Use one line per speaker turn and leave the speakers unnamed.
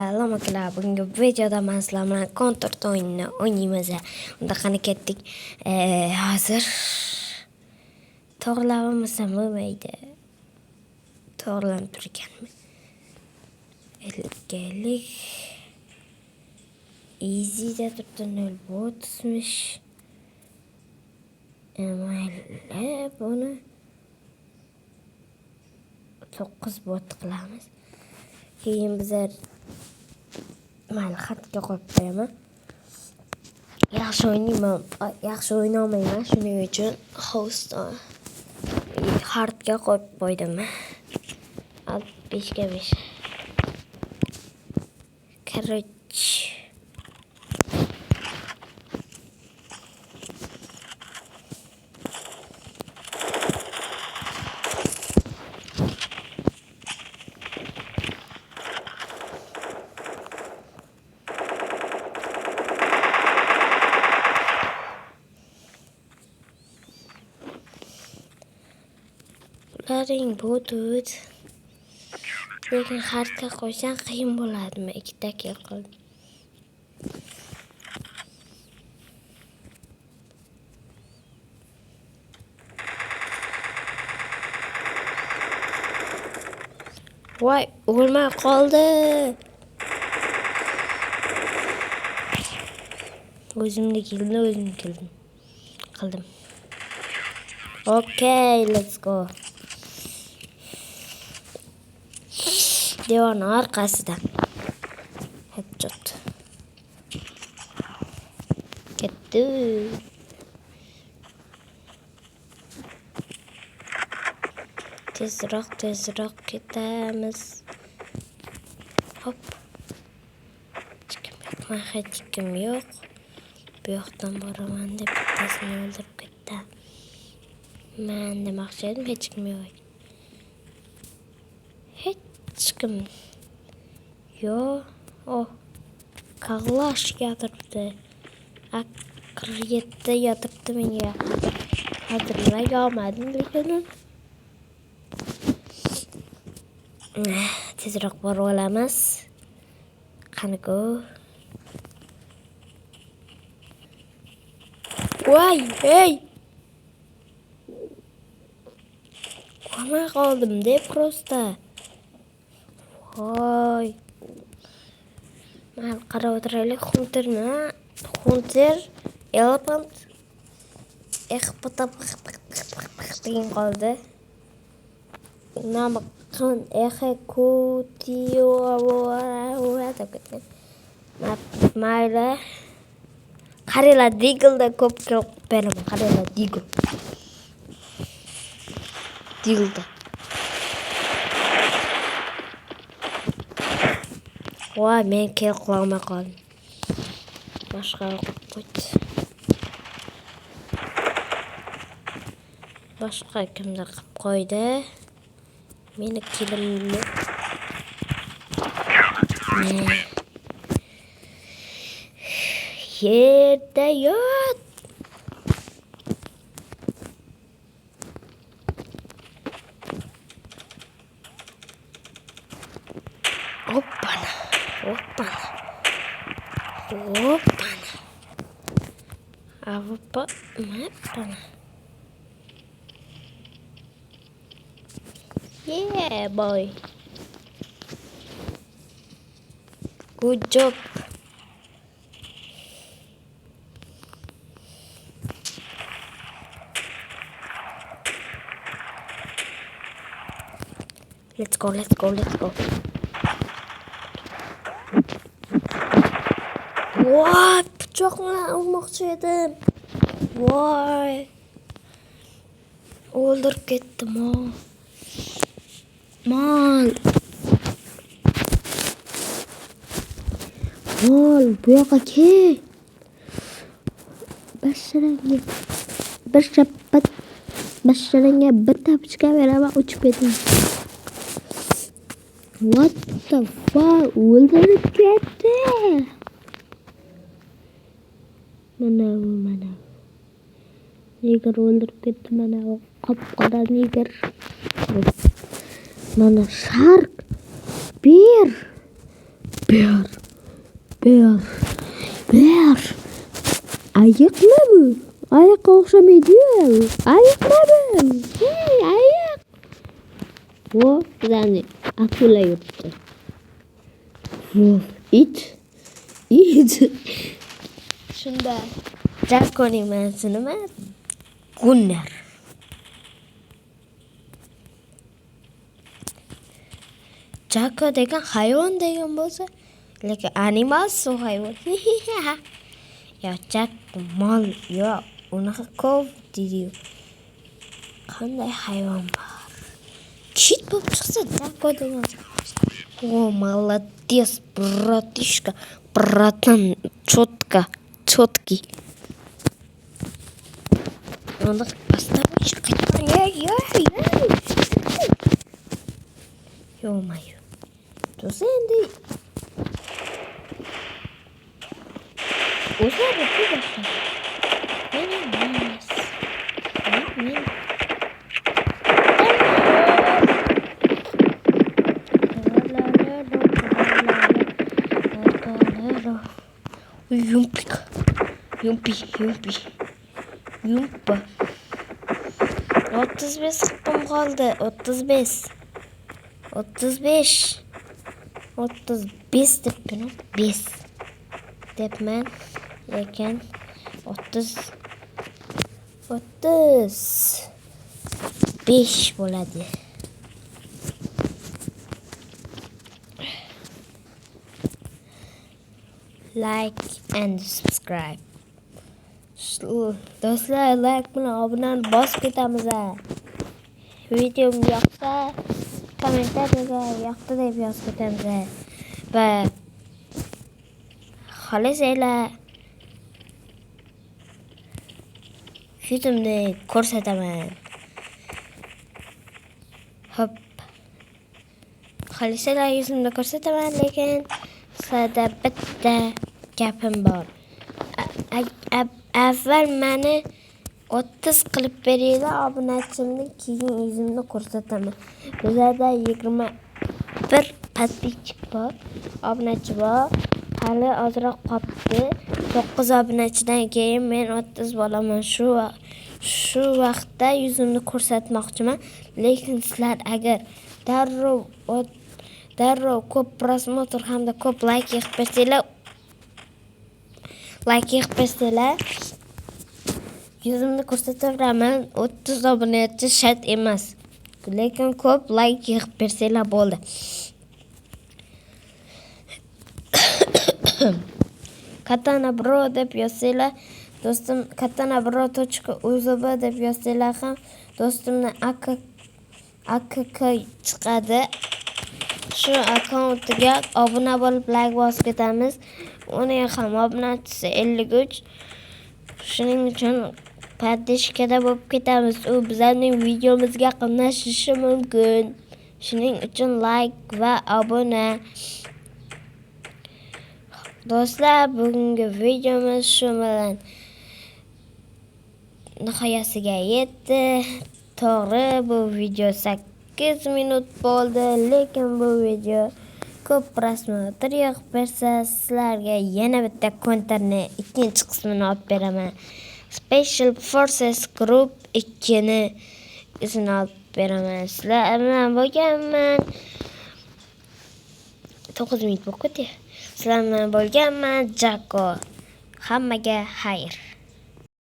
Salom akalar, bugungi videoda men sizlar bilan Counter o'yinini o'ynaymiz. Unda qani ketdik. Hozir to'g'rilamasa bo'lmaydi. To'g'rilanib turganmi? Ellik. Easy da turibdi 0 botmiş. Mayli, buni 9 bot qilamiz. Keyin bizlar mayli xatga qo'yib qo'yaman. Yaxshi o'ynayolmayman, shuning uchun host hardga qo'yib qo'ydim. 5 ga 5. Короче, ularning botut. Lekin hardga qo'ysang qiyin bo'ladimi? 2 ta kill qildim. Voy, o'lmay qoldi. O'zimni qildim. Okay, let's go. Devorni orqasidan headshot ketdi. Tezroq ketamiz. Hop. Hech kim yo'q. Bu yoqdan boraman deb bittasini o'ldirib ketdi. Men demoqchi edim, hech kim yo'q. Hech kim yo'q. Oh, Kalash yotibdi. Akriyatda yotibdi menga. Qadrlay olmadim lekin. Tezroq borib olamiz. Qani-ku. Voy, hey! Qolmay qoldim deb prosta. Voy. Men qarab o'tiraylik Hunter Elephant degan qoldi. Nima qilin mayli. Qaranglar, Deagle'da ko'p ko'p beraman. Qaranglar, Deagle'da. Voy, men kill qilolmay qoldim. Boshqa qo'ydi. Boshqa kimdir qilib qo'ydi. Meni killimni. Yerda yot. Hoppana. Yeah, boy. Good job. Let's go. What? Pichoqla urmoqchi edim. Voy. O'ldirib ketdim. Mol, bu yoqqa kel. Basharanga bir tapichka beraman, uchib ketaman. What the fuck? O'ldirib ketdi. Mana. Neger o'ldirib ketdi, mana qop-qora neger. Mana shark, bir Bear. Bear. Bear. Ayiqmi bu? Ayiqqa o'xshamaydi-ku. Ayiqmi bu? Hey, ayiq. Vo, bizani akula yuribdi. It. Shunda Jakoning manasi nima? Gunnar. Jako degan hayvon degan bo'lsa, lekin animal su hayvon. Ya Jako mol yo unaqa ko'p deydi. Qanday hayvon bor? Kit bo'lib chiqsa Jako degan. O, молодец, братишка, братан, четкий. Надо поставить какой-то. Ё-моё. Tursa endi o'zlari boshqa. Men Yumpa. 35 qippim qoldi. 35 debman. 5 debman. Lekin 35 bo'ladi. Like and subscribe. Do'stlar, like bilan obunani bosib ketamiz. Videom yoqsa kommentariyga yoqdi deb yozib ketamiz. Va xohlasanglar yuzimni ko'rsataman. Hop. Xohlasanglar yuzimni ko'rsataman, lekin sizlarga bitta gapim bor. Avval meni 30 qilib beringlar, obunachimni keyin yuzimni ko'rsataman. Bizlarda 21 podpисчик bor, obunachi bor. Hali ozroq qolibdi. 9 obunachidan keyin men 30 bo'laman. Shu vaqtda yuzimni ko'rsatmoqchiman. Lekin sizlar agar darrov ko'p prosmotr hamda ko'p like yig'ib bersanglar, yuzimni ko'rsataveraman. 30 obunachi shart emas. Lekin ko'p like yig'ib bersanglar bo'ldi. Katana bro deb yozsanglar, do'stim katanabro.uzb deb yozsanglar ham do'stimni AKK chiqadi. Shu akkauntga obuna bo'lib like bosib ketamiz. Uning ham obunachisi 53. Shuning uchun podpishkada bo'lib ketamiz. U bizning videomizga qatnashishi mumkin. Shuning uchun like va obuna. Do'stlar, bugungi videomiz shu bilan nihoyasiga yetdi. To'g'ri, bu video 8 minut bo'ldi, lekin bu video ko'p prosmotr yig'ib bersa, sizlarga yana bitta konterni ikkinchi qismini olib beraman. Special Forces Group 2 ni izini olib beraman. Sizlar bilan bo'lganman. 9 minut bo'ldi. Sizlar bilan bo'lganman. Jako. Hammaga xayr.